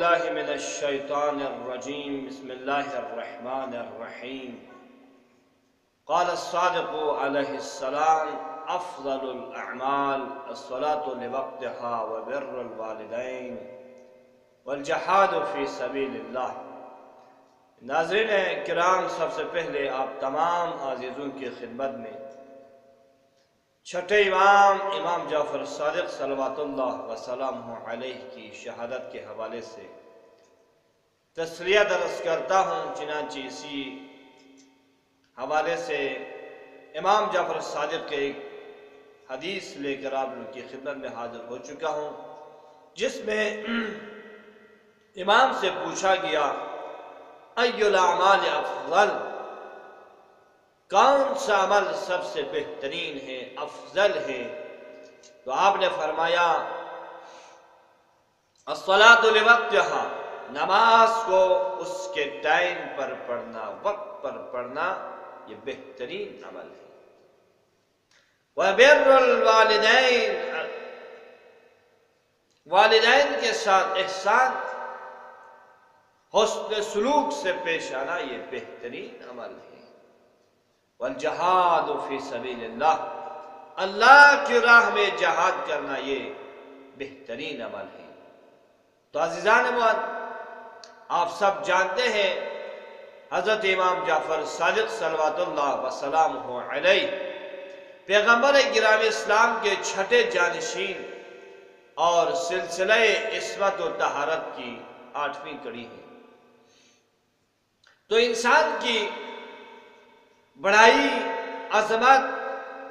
بالله من الشيطان الرجيم بسم الله الرحمن الرحيم قال الصادق عليه السلام افضل الاعمال الصلاة لوقتها وبر الوالدين والجہاد فی سبیل اللہ۔ ناظرین کرام، سب سے پہلے آپ تمام عزیزوں کی خدمت میں چھٹے امام جعفر صادق صلوات اللہ وسلامہ علیہ کی شہادت کے حوالے سے تسلیہ درس کرتا ہوں۔ چنانچہ اسی حوالے سے امام جعفر صادق کے ایک حدیث لے کر آپ لوگوں کی خدمت میں حاضر ہو چکا ہوں، جس میں امام سے پوچھا گیا ای الاعمال افضل، کون سا عمل سب سے بہترین ہے، افضل ہے؟ تو آپ نے فرمایا الصلاۃ لوقتہا، نماز کو اس کے ٹائم پر پڑھنا، وقت پر پڑھنا، یہ بہترین عمل ہے۔ وبر الوالدین، والدین کے ساتھ احسان، حسن سلوک سے پیش آنا، یہ بہترین عمل ہے۔ والجہاد فی سبیل اللہ، اللہ کی راہ میں جہاد کرنا، یہ بہترین عمل ہے۔ تو عزیزان مولانا، آپ سب جانتے ہیں حضرت امام جعفر صادق صلوات اللہ وسلامہ علیہ پیغمبر گرامی اسلام کے چھٹے جانشین اور سلسلہ عصمت و طہارت کی 8ویں کڑی ہے۔ تو انسان کی بڑائی، عظمت،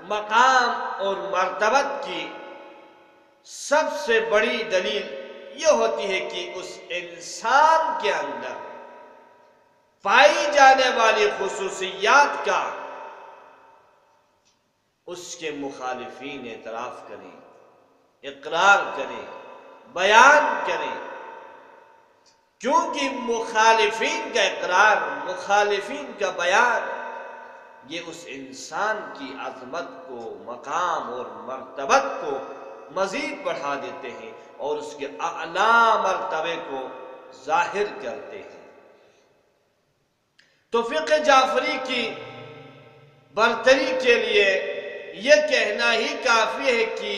مقام اور مرتبت کی سب سے بڑی دلیل یہ ہوتی ہے کہ اس انسان کے اندر پائی جانے والی خصوصیات کا اس کے مخالفین اعتراف کریں، اقرار کریں، بیان کریں، کیونکہ مخالفین کا اقرار، مخالفین کا بیان، یہ اس انسان کی عظمت کو، مقام اور مرتبت کو مزید بڑھا دیتے ہیں اور اس کے اعلیٰ مرتبے کو ظاہر کرتے ہیں۔ تو فقہ جعفری کی برتری کے لیے یہ کہنا ہی کافی ہے کہ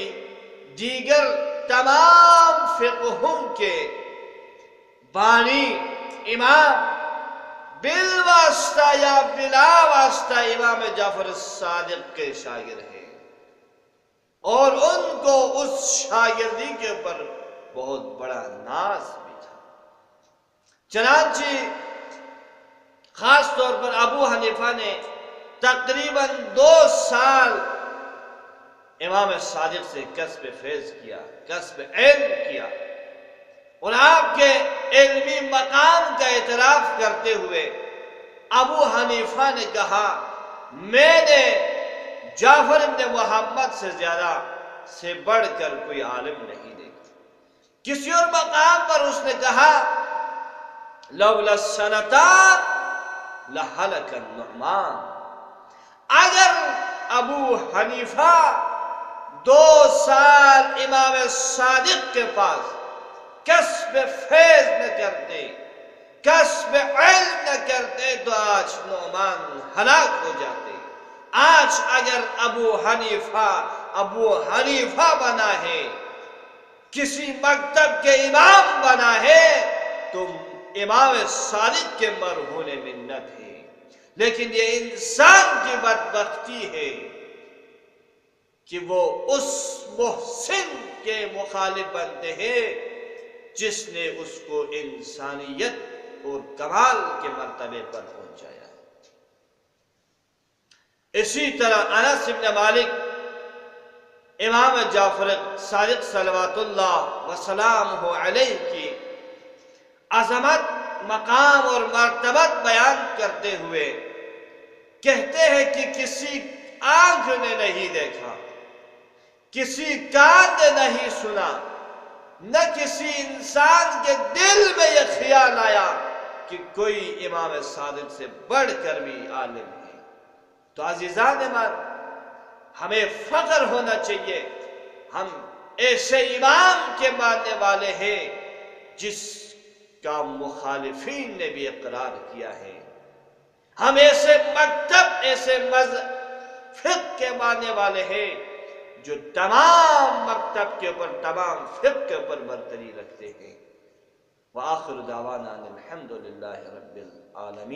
دیگر تمام فقہوں کے بانی، امام، بالواسطہ یا بلا واسطہ امام جعفر صادق کے شاگرد ہیں، اور ان کو اس شاگردی کے اوپر بہت بڑا ناز بھی تھا۔ چنانچہ خاص طور پر ابو حنیفہ نے تقریباً 2 سال امام صادق سے کسب فیض کیا، کسب علم کیا، اور آپ کے علمی مقام کا اعتراف کرتے ہوئے ابو حنیفہ نے کہا میں نے جعفر بن محمد سے زیادہ سے بڑھ کر کوئی عالم نہیں دیکھا۔ کسی اور مقام پر اس نے کہا لولا السنتان لہلک النعمان، اگر ابو حنیفہ 2 سال امام صادق کے پاس کسب فیض نہ کرتے، کسب علم نہ کرتے، تو آج نعمان ہلاک ہو جاتے۔ آج اگر ابو حنیفہ بنا ہے، کسی مکتب کے امام بنا ہے، تو امام صادق کے مرہون منت ہے۔ لیکن یہ انسان کی بدبختی ہے کہ وہ اس محسن کے مخالف بنتے ہیں جس نے اس کو انسانیت اور کمال کے مرتبے پر پہنچایا ہے۔ اسی طرح انس بن مالک امام جعفر صادق صلوات اللہ وسلامہ علیہ کی عظمت، مقام اور مرتبت بیان کرتے ہوئے کہتے ہیں کہ کسی آنکھ نے نہیں دیکھا، کسی کان نے نہیں سنا، نہ کسی انسان کے دل میں یہ خیال آیا کہ کوئی امام صادق سے بڑھ کر بھی عالم ہے۔ تو عزیزان من، ہمیں فخر ہونا چاہیے، ہم ایسے امام کے ماننے والے ہیں جس کا مخالفین نے بھی اقرار کیا ہے۔ ہم ایسے مکتب، ایسے فقہ کے ماننے والے ہیں جو تمام مکتب کے اوپر، تمام فقہ کے اوپر برتری رکھتے ہیں۔ وآخر دعوانا الحمدللہ رب العالمین۔